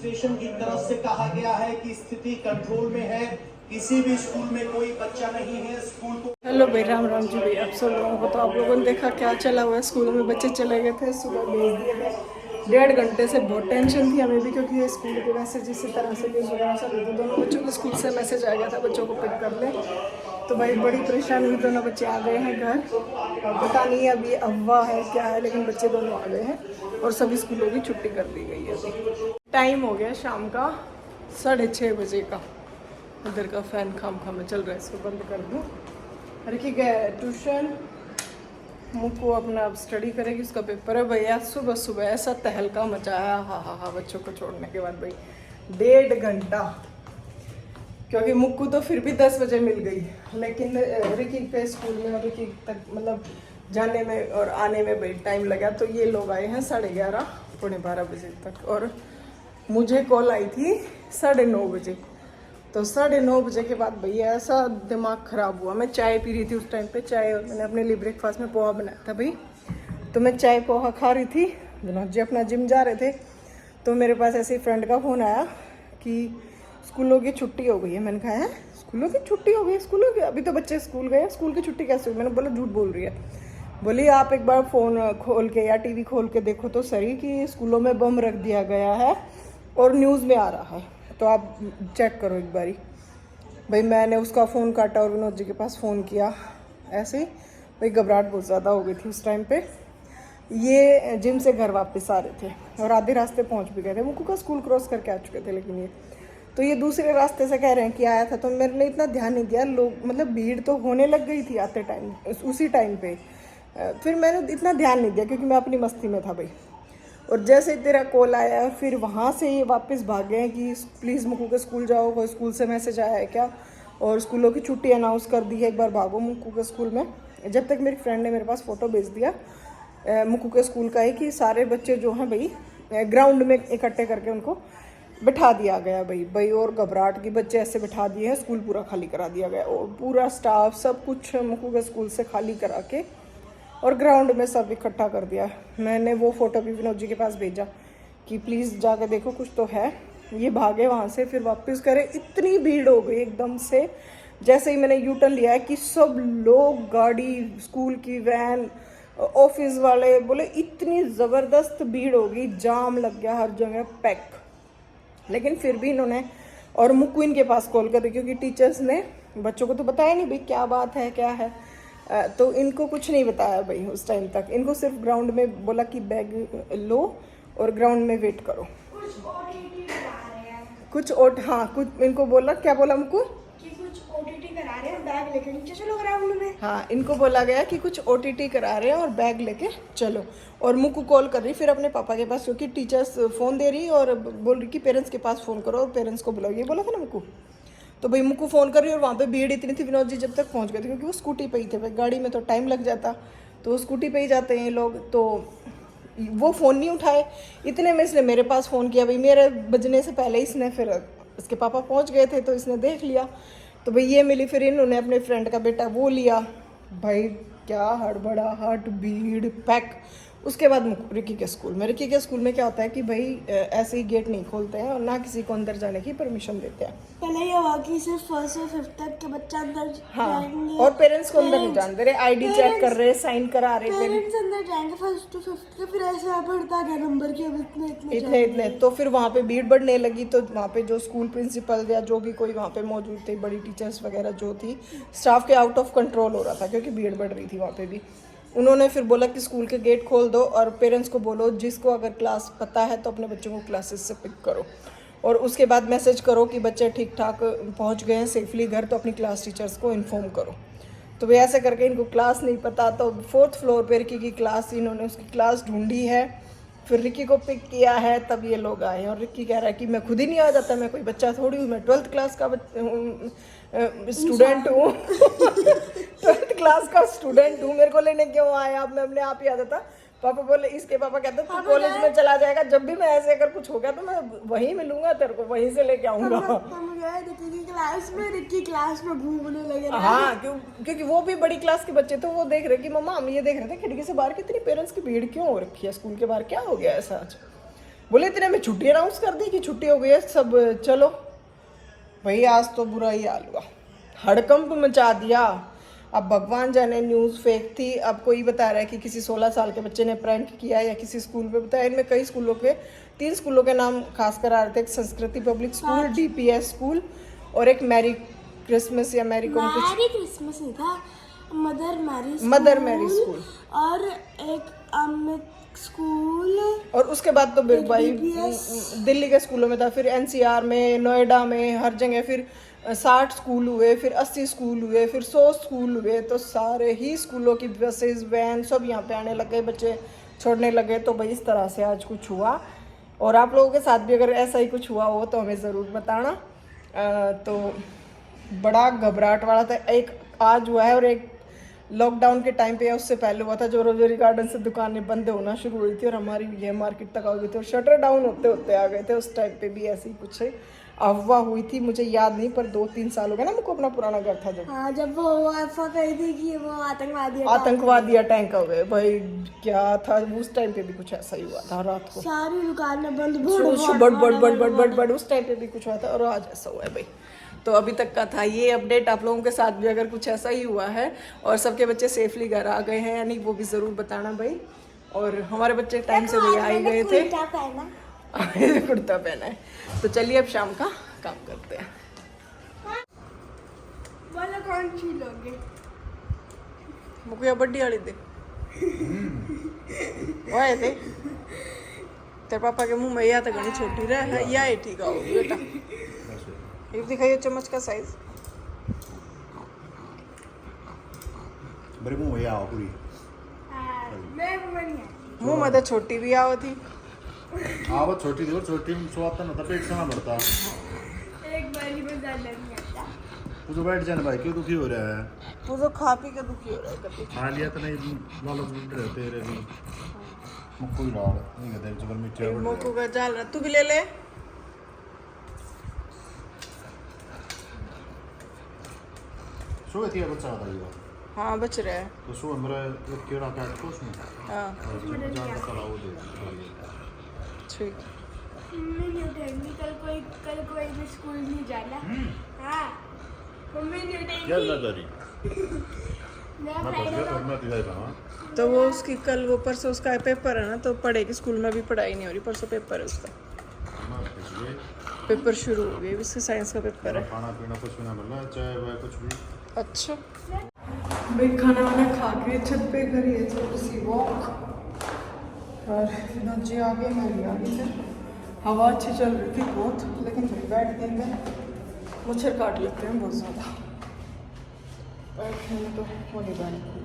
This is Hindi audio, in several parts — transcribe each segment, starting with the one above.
एडमिनिस्ट्रेशन की तरफ से कहा गया है कि स्थिति कंट्रोल में है, किसी भी स्कूल में कोई बच्चा नहीं है। स्कूल को हेलो भाई, राम राम जी भाई। आप सब लोगों को तो आप लोगों ने देखा क्या चला हुआ है। स्कूलों में बच्चे चले गए थे, सुबह भेज दिए थे। 1.5 घंटे से बहुत टेंशन थी हमें भी, क्योंकि ये स्कूल के मैसेज इसी तरह से न्यूज़ वगैरह सब तो दोनों बच्चों के स्कूल से मैसेज आ गया था बच्चों को पिक कर ले। तो भाई बड़ी परेशानी हुई, दोनों बच्चे आ गए हैं घर। और पता नहीं अब ये अफवाह है क्या है, लेकिन बच्चे दोनों आ गए हैं और सभी स्कूलों की छुट्टी कर दी गई है। अभी टाइम हो गया शाम का 6:30 बजे का। इधर का फ़ैन खाम में चल रहा है, इसको बंद कर दूँ। रिकी गया ट्यूशन, मुक्को अपना अब स्टडी करेगी, उसका पेपर है। भैया सुबह सुबह ऐसा तहलका मचाया, हा बच्चों को छोड़ने के बाद भाई 1.5 घंटा। क्योंकि मुक्कू तो फिर भी 10 बजे मिल गई, लेकिन रिकी के स्कूल में और रिकी तक मतलब जाने में और आने में भाई टाइम लगा। तो ये लोग आए हैं 11:30 पौने 12 बजे तक, और मुझे कॉल आई थी 9:30 बजे। तो 9:30 बजे के बाद भैया ऐसा दिमाग ख़राब हुआ। मैं चाय पी रही थी उस टाइम पे, चाय, और मैंने अपने लिए ब्रेकफास्ट में पोहा बनाया था भाई। तो मैं चाय पोहा खा रही थी, विनोद जी अपना जिम जा रहे थे। तो मेरे पास ऐसे ही फ्रेंड का फ़ोन आया कि स्कूलों की छुट्टी हो गई है। मैंने कहा है स्कूलों की छुट्टी हो गई? स्कूलों की अभी तो बच्चे स्कूल गए, स्कूल की छुट्टी कैसे हुई? मैंने बोला झूठ बोल रही है। बोली आप एक बार फ़ोन खोल के या टीवी खोल के देखो तो सही कि स्कूलों में बम रख दिया गया है और न्यूज़ में आ रहा है, तो आप चेक करो एक बारी। भाई मैंने उसका फ़ोन काटा और विनोद जी के पास फ़ोन किया। ऐसे ही भाई घबराहट बहुत ज़्यादा हो गई थी उस टाइम पे। ये जिम से घर वापस आ रहे थे और आधे रास्ते पहुंच भी गए थे। मुक्कू का स्कूल क्रॉस करके आ चुके थे, लेकिन ये दूसरे रास्ते से कह रहे हैं कि आया था। तो मैंने इतना ध्यान नहीं दिया, लोग मतलब भीड़ तो होने लग गई थी आते टाइम, उसी टाइम पे। फिर मैंने इतना ध्यान नहीं दिया क्योंकि मैं अपनी मस्ती में था भाई। और जैसे तेरा कॉल आया फिर वहाँ से ये वापस भाग गए कि प्लीज़ मुक्कू के स्कूल जाओ, कोई स्कूल से मैसेज आया है क्या, और स्कूलों की छुट्टी अनाउंस कर दी है, एक बार भागो मुक्कू के स्कूल में। जब तक मेरी फ्रेंड ने मेरे पास फ़ोटो भेज दिया मुक्कू के स्कूल का है कि सारे बच्चे जो हैं भाई ग्राउंड में इकट्ठे करके उनको बिठा दिया गया भाई। और घबराहट की बच्चे ऐसे बिठा दिए हैं, स्कूल पूरा खाली करा दिया गया और पूरा स्टाफ सब कुछ मुक्कू के स्कूल से खाली करा के और ग्राउंड में सब इकट्ठा कर दिया। मैंने वो फ़ोटो भी विनोद जी के पास भेजा कि प्लीज़ जाके देखो कुछ तो है। ये भागे वहाँ से, फिर वापस करे। इतनी भीड़ हो गई एकदम से, जैसे ही मैंने यू टर्न लिया है कि सब लोग, गाड़ी, स्कूल की वैन, ऑफिस वाले, बोले इतनी ज़बरदस्त भीड़ हो गई, जाम लग गया हर जगह, पैक। लेकिन फिर भी इन्होंने और मुक्कू इनके पास कॉल कर दी, क्योंकि टीचर्स ने बच्चों को तो बताया नहीं भाई क्या बात है क्या है। तो इनको कुछ नहीं बताया भाई उस टाइम तक। इनको सिर्फ ग्राउंड में बोला कि बैग लो और ग्राउंड में वेट करो। कुछ इनको बोला, क्या बोला मुक्कू? कि कुछ ओटीटी करा रहे हैं, बैग लेके नीचे चलो ग्राउंड में। हाँ, इनको बोला गया कि कुछ ओटीटी करा रहे हैं और बैग लेके चलो। और मुक्कू कॉल कर रही फिर अपने पापा के पास, क्योंकि टीचर्स फ़ोन दे रही और बोल रही कि पेरेंट्स के पास फ़ोन करो और पेरेंट्स को बुलाओ, ये बोला था ना मुक्कू। तो भाई मुक्कू फ़ोन कर रही और वहाँ पे भीड़ इतनी थी, विनोद जी जब तक पहुँच गए थे, क्योंकि वो स्कूटी पे ही थे भाई, गाड़ी में तो टाइम लग जाता, तो वो स्कूटी पे ही जाते हैं लोग। तो वो फ़ोन नहीं उठाए, इतने में इसने मेरे पास फ़ोन किया भाई। मेरे बजने से पहले इसने, फिर इसके पापा पहुँच गए थे तो इसने देख लिया। तो भाई ये मिली, फिर इन्होंने अपने फ्रेंड का बेटा वो लिया भाई। क्या हड़बड़ाहट, भीड़, पैक। उसके बाद रिकी के स्कूल में क्या होता है कि भाई ऐसे ही गेट नहीं खोलते हैं और ना किसी को अंदर जाने की परमिशन देते हैं। पहले ये हुआ कि सिर्फ 1st से 5th तक के बच्चे अंदर जाएंगे, और पेरेंट्स को अंदर नहीं जान दे रहे, आईडी चेक कर रहे, साइन करा रहे पेरेंट्स अंदर जाएंगे 1st to 5th के। फिर ऐसे बढ़ता गया नंबर के, अब इतने तो फिर वहाँ पे भीड़ बढ़ने लगी। तो वहाँ पे जो स्कूल प्रिंसिपल या जो भी कोई वहाँ पे मौजूद थे, बड़ी टीचर्स वगैरह जो थी, स्टाफ के आउट ऑफ कंट्रोल हो रहा था क्योंकि भीड़ बढ़ रही थी वहाँ पे भी। उन्होंने फिर बोला कि स्कूल के गेट खोल दो और पेरेंट्स को बोलो जिसको अगर क्लास पता है तो अपने बच्चों को क्लासेस से पिक करो, और उसके बाद मैसेज करो कि बच्चे ठीक ठाक पहुंच गए हैं सेफली घर, तो अपनी क्लास टीचर्स को इन्फॉर्म करो। तो वे ऐसे करके, इनको क्लास नहीं पता, तो 4th फ्लोर पर रिकी की क्लास, इन्होंने उसकी क्लास ढूंढी है, फिर रिकी को पिक किया है, तब ये लोग आए। और रिकी कह रहा है कि मैं खुद ही नहीं आ जाता, मैं कोई बच्चा थोड़ी हूँ, मैं 12th क्लास का स्टूडेंट हूँ 12th क्लास का स्टूडेंट हूँ, मेरे को लेने क्यों आए आप, मैं अपने आप ही आ जाता। पापा बोले, इसके पापा कहते तू कॉलेज में चला जाएगा, जब भी मैं ऐसे अगर कुछ हो गया तो मैं वहीं मिलूंगा तेरे को, वहीं से लेके आऊंगा। हम गए रिकी की क्लास में, रिकी क्लास में घूमने लगे। हाँ, क्योंकि वो भी बड़ी क्लास के बच्चे, तो वो देख रहे कि मम्मा हम ये देख रहे थे खिड़की से बाहर कितनी पेरेंट्स की भीड़ क्यों हो रखी है, स्कूल के बाहर क्या हो गया ऐसा आज। बोले इतने में छुट्टी अनाउंस कर दी कि छुट्टी हो गई है सब चलो। भाई आज तो बुरा ही हाल हुआ, हड़कंप मचा दिया। अब भगवान जाने न्यूज़ फेक थी, अब कोई बता रहा है कि किसी 16 साल के बच्चे ने प्रैंक किया या किसी स्कूल पे बताया। इनमें कई स्कूलों के 3 स्कूलों के नाम खासकर आ रहे थे, एक संस्कृति पब्लिक स्कूल, DPS स्कूल और एक मैरी क्रिसमस या मैरी कॉम कुछ, मैरी क्रिसमस नहीं था, मदर मैरी स्कूल और एक अमित स्कूल। और उसके बाद तो भाई DPS दिल्ली के स्कूलों में था, फिर NCR में, नोएडा में, हर जगह फिर 60 स्कूल हुए, फिर 80 स्कूल हुए, फिर 100 स्कूल हुए। तो सारे ही स्कूलों की बसेस वैन सब यहाँ पे आने लगे, बच्चे छोड़ने लगे। तो भाई इस तरह से आज कुछ हुआ। और आप लोगों के साथ भी अगर ऐसा ही कुछ हुआ हो तो हमें ज़रूर बताना। तो बड़ा घबराहट वाला था। एक आज हुआ है और एक लॉकडाउन के टाइम पे या उससे पहले हुआ था, जो रोजरी गार्डन से दुकानें बंद होना शुरू हुई थी और हमारी ये मार्केट तक आ गई थी और शटर डाउन होते होते आ गए थे। उस टाइम पे भी ऐसी कुछ अफवाह हुई थी, मुझे याद नहीं, पर 2-3 साल हो गए ना मुझको अपना पुराना घर था जब। हाँ, जब वो अफवाह कही थी कि वो आतंकवादी अटैक हो गए भाई, क्या था उस टाइम पे भी कुछ ऐसा ही हुआ था। रात को सारी दुकानें बंद, बड़ उस टाइम पे भी कुछ हुआ था और आज ऐसा हुआ है भाई। तो अभी तक का था ये अपडेट। आप लोगों के साथ भी अगर कुछ ऐसा ही हुआ है और सबके बच्चे सेफली घर आ गए हैं या नहीं, वो भी ज़रूर बताना भाई। और हमारे बच्चे टाइम से भाई आ ही गए थे, कुर्ता पहना है। तो चलिए अब शाम का काम करते हैं। वाला कौन सी लोगे? मुझे बड्डी वाली दे वाए थे तेरे पापा के मुंह में या तो घनी छोटी रहे या ही ठीक हो बेटा। एक दिखाइए चम्मच का साइज। मेरे मुंह में आओ पूरी। मुंह में तो छोटी भी आओ थी। हाँ वो छोटी थी, और छोटी में स्वाद तो ना था, पेट से ना भरता। एक बारी में ज्यादा नहीं आता। तू तो बैठ जाना भाई, क्यों दुखी हो रहा है? वो तो खा पी के दुखी हो रहा है कभी। खा लिया तो नहीं, लालच लूट रहे तेरे भी। मुक्को ही लाड़ नहीं कहते जबर मिर्ची मोको का जाल रहा, तू भी ले ले। सो थी बच्चा बताइएगा। हाँ बच रहा है। तो सो मेरा एक कीड़ा काट को उसमें हाँ और जान मसाला वो दे ठीक। मम्मी नहीं उठाएंगी, कल कोई भी स्कूल नहीं जाना। हाँ, मम्मी नहीं क्या उठाएंगी। लगा मैं पढ़ गया तो मैं दिखाई था। तो वो उसकी कल वो परसों उसका पेपर है ना, तो पढ़ेगी। स्कूल में भी पढ़ाई नहीं हो रही, परसों पेपर है उसका। पेपर शुरू हो गए, इसका साइंस का पेपर है। खाना पीना कुछ भी ना मिलना, चाय वाय कुछ भी। अच्छा भाई, खाना वाना खा के छत पे करी है थोड़ी सी वॉक और जी आगे मैं आगे से हवा अच्छी चल रही थी बहुत, लेकिन फिर बैठ गए में मच्छर काट लेते हैं बहुत ज़्यादा। बैठने में तो होने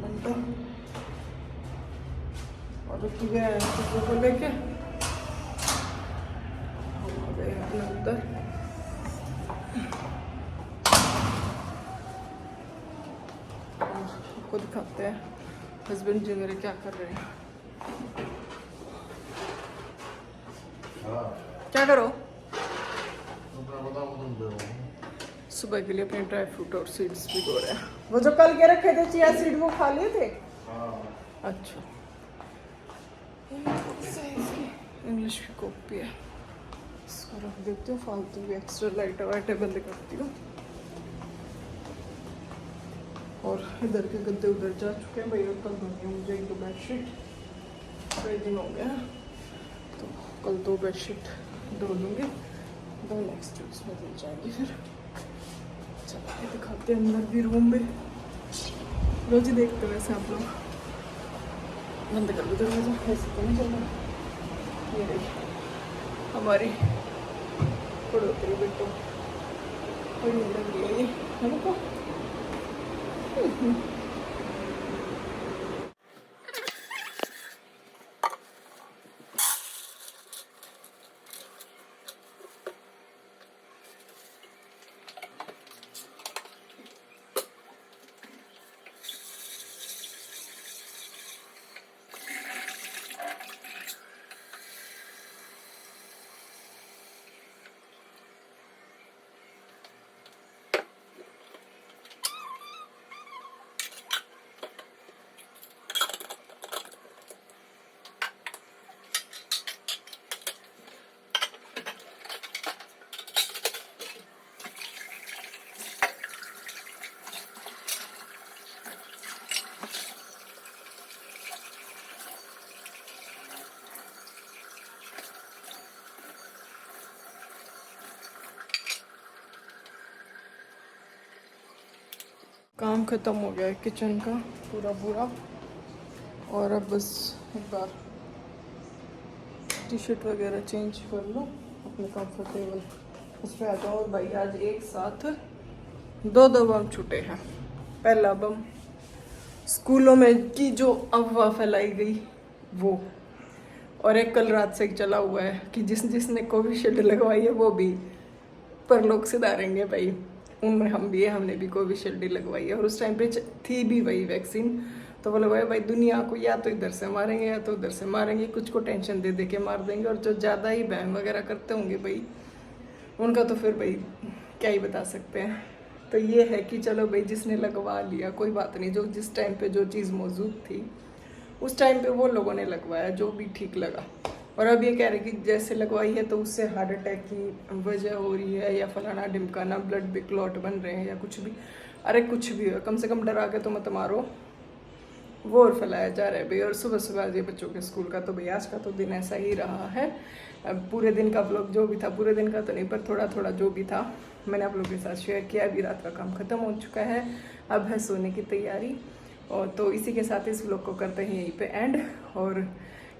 बनता और रुक गया है चीज़ों को लेके हम आ गए अपने अंदर। आपको दिखाते हैं हस्बैंड जी मेरे क्या कर रहे हैं। क्या करो? सुबह के लिए अपने ड्राई फ्रूट और सीड्स भिगो रहे हैं। वो जो कल के रखे थे चिया सीड वो खा लिए थे। अच्छा, इंग्लिश की कॉपी है, इसको रख देती हूँ। फालतू भी एक्स्ट्रा लाइट वाइट बंद करती हूँ। और इधर के गद्दे उधर जा चुके हैं भाई, और कल धोनी मुझे 1-2 बेडशीट, कई दिन हो गया, तो कल 2 बेडशीट धो लूँगी, 2 नेक्स्ट वीक में धुल जाएंगी। फिर चलिए दिखाते हैं अंदर भी, रूम में रोज ही देखते वैसे आप लोग। बंद कर दो दरवाजा, ऐसे तो नहीं चल रहा। ये देखिए हमारी पड़ोतरी बेटो बड़ी लग रही है ये हमको। काम ख़त्म हो गया है किचन का पूरा और अब बस एक बार टी शर्ट वगैरह चेंज कर लो अपने कंफर्टेबल उस पर आ जाओ। और भाई आज एक साथ दो बम छूटे हैं। पहला बम स्कूलों में की जो अफवाह फैलाई गई वो, और एक कल रात से चला हुआ है कि जिसने कोविशील्ड लगवाई है वो भी परलोक सिधारेंगे भाई। उनमें हम भी है, हमने भी कोविशील्ड लगवाई है और उस टाइम पे थी भी वही वैक्सीन। तो वो लगवाए भाई दुनिया को या तो इधर से मारेंगे या तो उधर से मारेंगे, कुछ को टेंशन दे के मार देंगे। और जो ज़्यादा ही बहम वगैरह करते होंगे भाई उनका तो फिर भाई क्या ही बता सकते हैं। तो ये है कि चलो भाई जिसने लगवा लिया कोई बात नहीं, जो जिस टाइम पे जो चीज़ मौजूद थी उस टाइम पे वो लोगों ने लगवाया जो भी ठीक लगा। और अब ये कह रहे कि जैसे लगवाई है तो उससे हार्ट अटैक की वजह हो रही है या फलाना ढिमकाना ब्लड भी क्लॉट बन रहे हैं या कुछ भी। अरे कुछ भी हो, कम से कम डरा के तो मत मारो। वो और फैलाया जा रहा है भाई। और सुबह सुबह ये बच्चों के स्कूल का तो भाई आज का तो दिन ऐसा ही रहा है। अब पूरे दिन का ब्लॉग जो भी था, पूरे दिन का तो नहीं पर थोड़ा थोड़ा जो भी था मैंने आप लोगों के साथ शेयर किया। अभी रात का काम ख़त्म हो चुका है, अब है सोने की तैयारी। और तो इसी के साथ इस ब्लॉग को करते हैं यहीं पे एंड। और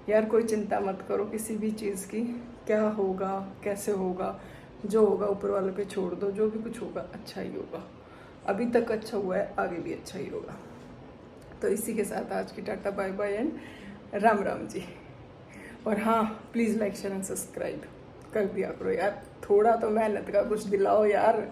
यार कोई चिंता मत करो किसी भी चीज़ की, क्या होगा कैसे होगा, जो होगा ऊपर वालों पे छोड़ दो। जो भी कुछ होगा अच्छा ही होगा, अभी तक अच्छा हुआ है आगे भी अच्छा ही होगा। तो इसी के साथ आज की tata bye bye and Ram Ram ji. और हाँ please like share and subscribe कर दिया करो यार, थोड़ा तो मेहनत का कुछ दिलाओ यार।